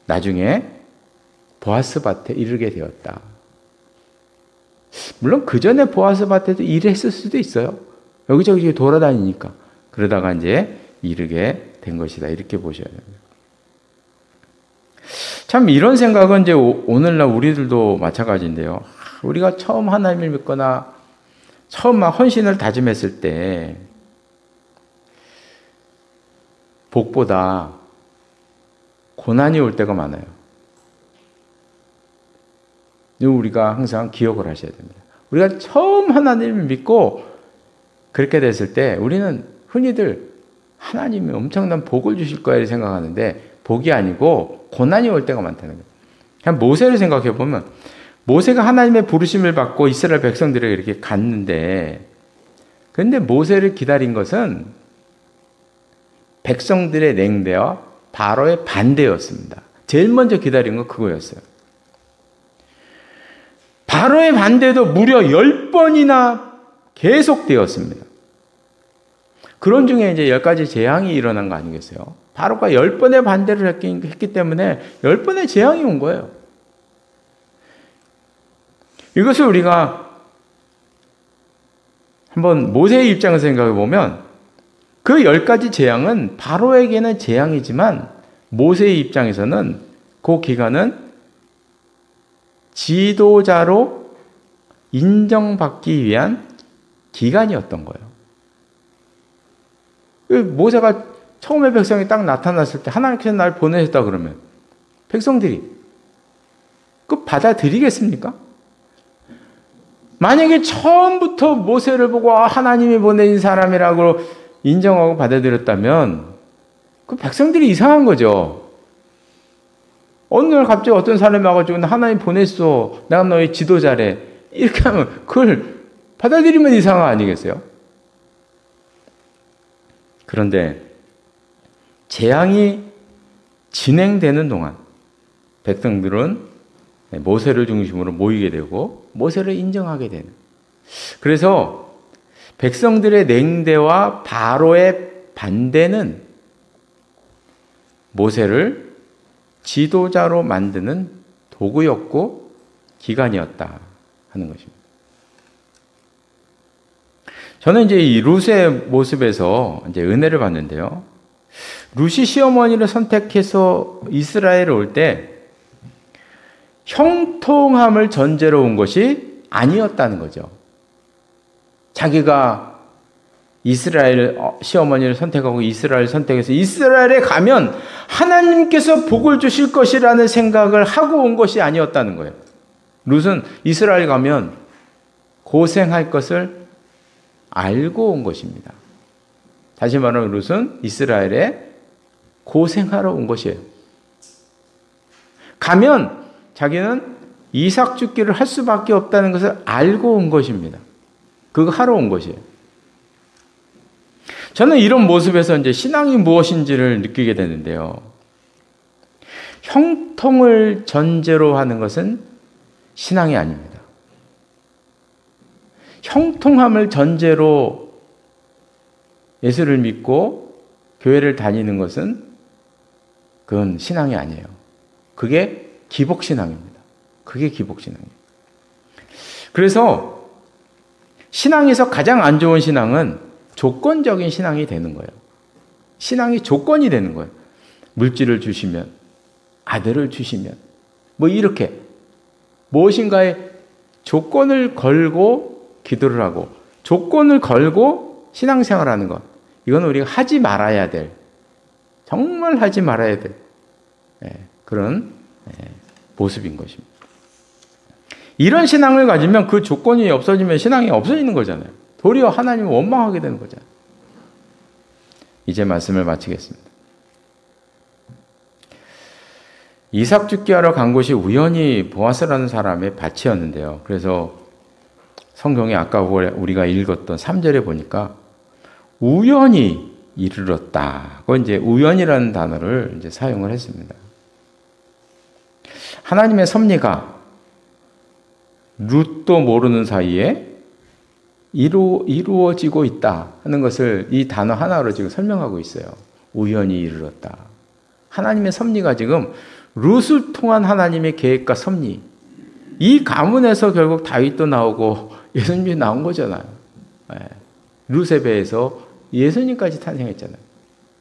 S1: 나중에 보아스 밭에 이르게 되었다. 물론 그 전에 보아스 밭에도 일했을 수도 있어요. 여기저기 돌아다니니까. 그러다가 이제 이르게 된 것이다. 이렇게 보셔야 됩니다. 참 이런 생각은 이제 오늘날 우리들도 마찬가지인데요. 우리가 처음 하나님을 믿거나 처음 막 헌신을 다짐했을 때 복보다 고난이 올 때가 많아요. 우리가 항상 기억을 하셔야 됩니다. 우리가 처음 하나님을 믿고 그렇게 됐을 때 우리는 흔히들 하나님이 엄청난 복을 주실 거야 생각하는데 복이 아니고 고난이 올 때가 많다는 거예요. 그냥 모세를 생각해 보면 모세가 하나님의 부르심을 받고 이스라엘 백성들에게 이렇게 갔는데 그런데 모세를 기다린 것은 백성들의 냉대와 바로의 반대였습니다. 제일 먼저 기다린 건 그거였어요. 바로의 반대도 무려 10번이나 계속되었습니다. 그런 중에 이제 10가지 재앙이 일어난 거 아니겠어요? 바로가 10번의 반대를 했기 때문에 10번의 재앙이 온 거예요. 이것을 우리가 한번 모세의 입장에서 생각해 보면 그 10가지 재앙은 바로에게는 재앙이지만 모세의 입장에서는 그 기간은 지도자로 인정받기 위한 기간이었던 거예요. 모세가 처음에 백성이 딱 나타났을 때 하나님께서 날 보내셨다 그러면 백성들이 그 받아들이겠습니까? 만약에 처음부터 모세를 보고 하나님이 보내신 사람이라고 인정하고 받아들였다면 그 백성들이 이상한 거죠. 어느 날 갑자기 어떤 사람이 와가지고 하나님 보냈어. 내가 너의 지도자래. 이렇게 하면 그걸 받아들이면 이상한 거 아니겠어요? 그런데 재앙이 진행되는 동안 백성들은 모세를 중심으로 모이게 되고 모세를 인정하게 되는. 그래서 백성들의 냉대와 바로의 반대는 모세를 지도자로 만드는 도구였고 기간이었다 하는 것입니다. 저는 이제 이 룻의 모습에서 이제 은혜를 받는데요. 룻이 시어머니를 선택해서 이스라엘에 올 때 형통함을 전제로 온 것이 아니었다는 거죠. 자기가 이스라엘 시어머니를 선택하고 이스라엘을 선택해서 이스라엘에 가면 하나님께서 복을 주실 것이라는 생각을 하고 온 것이 아니었다는 거예요. 룻은 이스라엘 가면 고생할 것을 알고 온 것입니다. 다시 말하면 룻은 이스라엘에 고생하러 온 것이에요. 가면 자기는 이삭 죽기를 할 수밖에 없다는 것을 알고 온 것입니다. 그거 하러 온 것이에요. 저는 이런 모습에서 이제 신앙이 무엇인지를 느끼게 되는데요. 형통을 전제로 하는 것은 신앙이 아닙니다. 형통함을 전제로 예수를 믿고 교회를 다니는 것은 그건 신앙이 아니에요. 그게 기복신앙입니다. 그게 기복신앙이에요. 그래서 신앙에서 가장 안 좋은 신앙은 조건적인 신앙이 되는 거예요. 신앙이 조건이 되는 거예요. 물질을 주시면, 아들을 주시면, 뭐 이렇게 무엇인가에 조건을 걸고 기도를 하고 조건을 걸고 신앙생활하는 것, 이건 우리가 하지 말아야 될, 정말 하지 말아야 될 그런 모습인 것입니다. 이런 신앙을 가지면 그 조건이 없어지면 신앙이 없어지는 거잖아요. 도리어 하나님을 원망하게 되는 거잖아요. 이제 말씀을 마치겠습니다. 이삭 죽기하러 간 곳이 우연히 보아스라는 사람의 밭이었는데요. 그래서 성경에 아까 우리가 읽었던 3절에 보니까 우연히 이르렀다. 그 이제 우연이라는 단어를 이제 사용을 했습니다. 하나님의 섭리가 룻도 모르는 사이에 이루어지고 있다 하는 것을 이 단어 하나로 지금 설명하고 있어요. 우연히 이르렀다. 하나님의 섭리가 지금 룻을 통한 하나님의 계획과 섭리, 이 가문에서 결국 다윗도 나오고 예수님이 나온 거잖아요. 룻의 배에서 예수님까지 탄생했잖아요.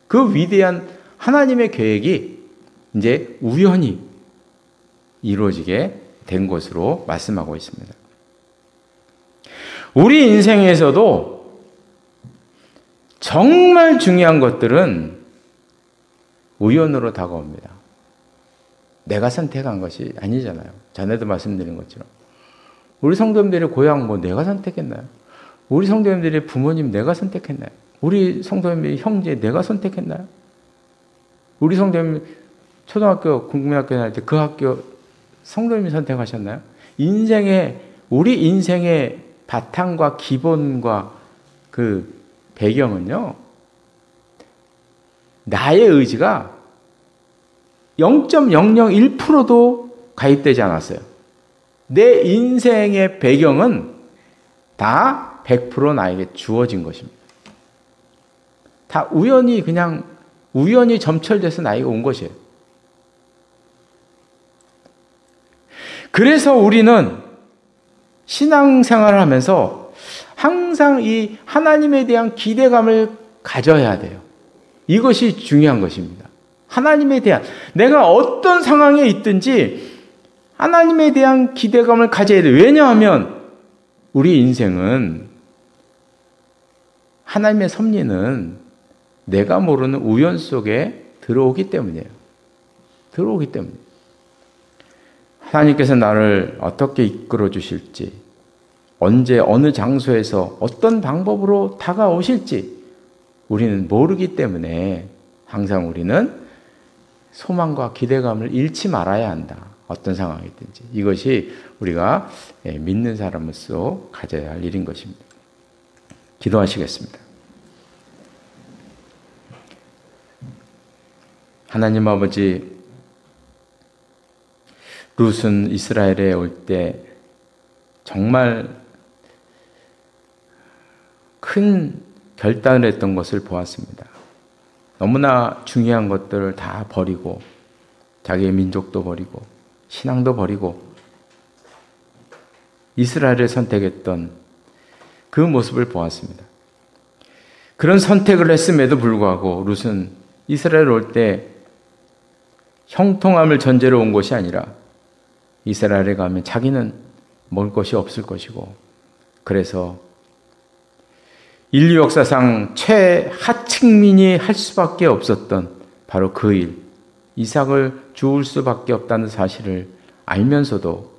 S1: 그 위대한 하나님의 계획이 이제 우연히 이루어지게 된 것으로 말씀하고 있습니다. 우리 인생에서도 정말 중요한 것들은 우연으로 다가옵니다. 내가 선택한 것이 아니잖아요. 전에도 말씀드린 것처럼. 우리 성도님들의 고향 뭐 내가 선택했나요? 우리 성도님들의 부모님 내가 선택했나요? 우리 성도님들의 형제 내가 선택했나요? 우리 성도님 초등학교, 국민학교 다닐 때 그 학교 성도님이 선택하셨나요? 우리 인생의 바탕과 기본과 그 배경은요, 나의 의지가 0.001%도 가입되지 않았어요. 내 인생의 배경은 다 100% 나에게 주어진 것입니다. 다 우연히 점철돼서 나에게 온 것이에요. 그래서 우리는 신앙생활을 하면서 항상 이 하나님에 대한 기대감을 가져야 돼요. 이것이 중요한 것입니다. 하나님에 대한, 내가 어떤 상황에 있든지 하나님에 대한 기대감을 가져야 돼요. 왜냐하면 우리 인생은, 하나님의 섭리는 내가 모르는 우연 속에 들어오기 때문이에요. 들어오기 때문에. 하나님께서 나를 어떻게 이끌어 주실지, 언제 어느 장소에서 어떤 방법으로 다가오실지 우리는 모르기 때문에 항상 우리는 소망과 기대감을 잃지 말아야 한다. 어떤 상황이든지. 이것이 우리가 믿는 사람으로서 가져야 할 일인 것입니다. 기도하시겠습니다. 하나님 아버지, 룻은 이스라엘에 올 때 정말 큰 결단을 했던 것을 보았습니다. 너무나 중요한 것들을 다 버리고, 자기의 민족도 버리고 신앙도 버리고 이스라엘을 선택했던 그 모습을 보았습니다. 그런 선택을 했음에도 불구하고 룻은 이스라엘 올 때 형통함을 전제로 온 것이 아니라 이스라엘에 가면 자기는 먹을 것이 없을 것이고, 그래서 인류 역사상 최하층민이 할 수밖에 없었던 바로 그 일, 이삭을 주울 수밖에 없다는 사실을 알면서도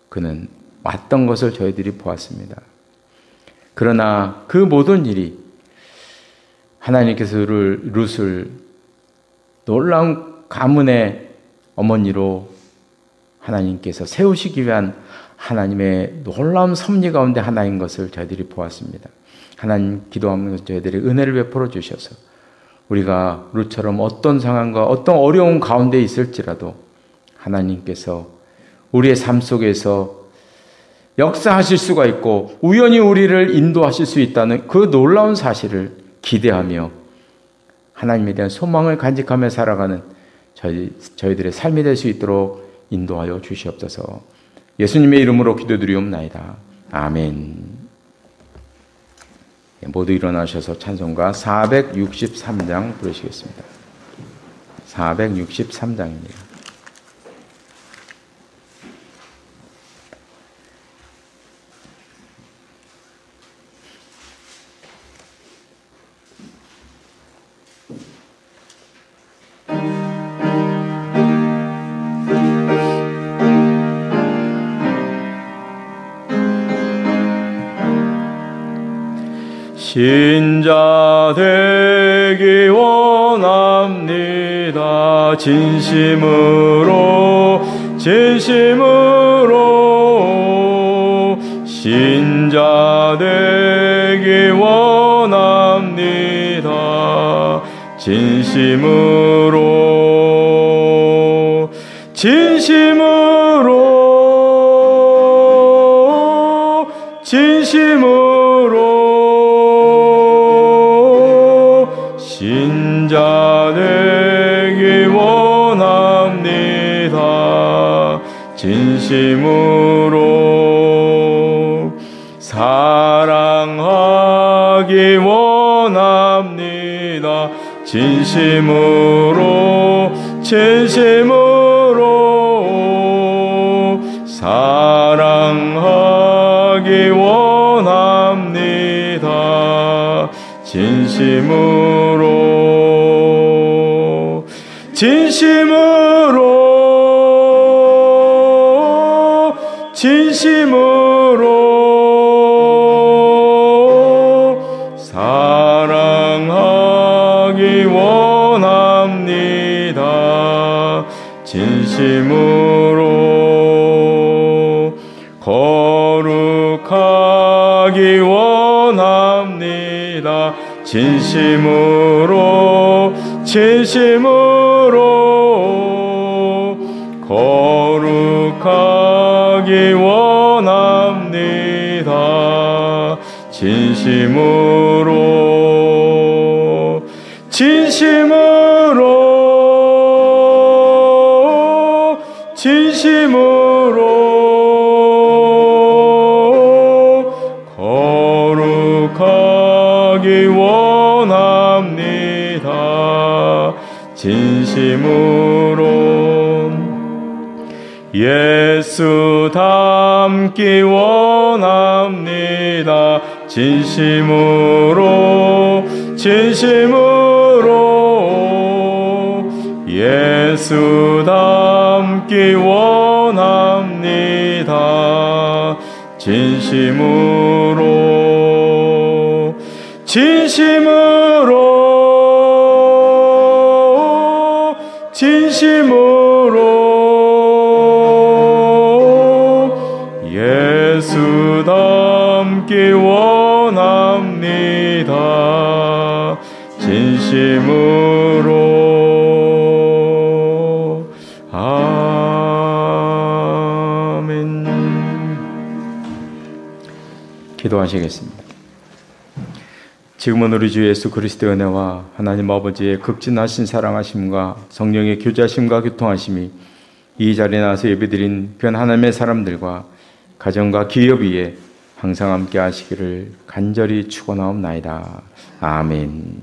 S1: 그는 왔던 것을 저희들이 보았습니다. 그러나 그 모든 일이 하나님께서 룻을 놀라운 가문의 어머니로 하나님께서 세우시기 위한 하나님의 놀라운 섭리 가운데 하나인 것을 저희들이 보았습니다. 하나님, 기도하면서 저희들이 은혜를 베풀어 주셔서 우리가 룻처럼 어떤 상황과 어떤 어려운 가운데 있을지라도 하나님께서 우리의 삶 속에서 역사하실 수가 있고 우연히 우리를 인도하실 수 있다는 그 놀라운 사실을 기대하며 하나님에 대한 소망을 간직하며 살아가는 저희들의 삶이 될 수 있도록 인도하여 주시옵소서. 예수님의 이름으로 기도드리옵나이다. 아멘. 모두 일어나셔서 찬송가 463장 부르시겠습니다. 463장입니다.
S2: 신자 되기 원합니다. 진심으로 신자 되기 원합니다. 진심으로 신자 되기 원합니다. 진심으로 사랑하기 원합니다. 진심으로 사랑하기 원합니다. 진심으로 사랑하기 원합니다. 진심으로 거룩하기 원합니다. 진심으로 거룩하기 원합니다. 진심으로 거룩하기 원합니다. 진심으로 예수 닮기 원합니다. 진심으로 예수 닮기 원합니다. 진심으로 예수 닮기 원합니다. 진심으로 아멘.
S1: 기도하시겠습니다. 지금은 우리 주 예수 그리스도의 은혜와 하나님 아버지의 극진하신 사랑하심과 성령의 교제하심과 교통하심이 이 자리에 나와서 예배드린 귀한 하나님의 사람들과 가정과 기업 위에 항상 함께 하시기를 간절히 축원하옵나이다. 아멘.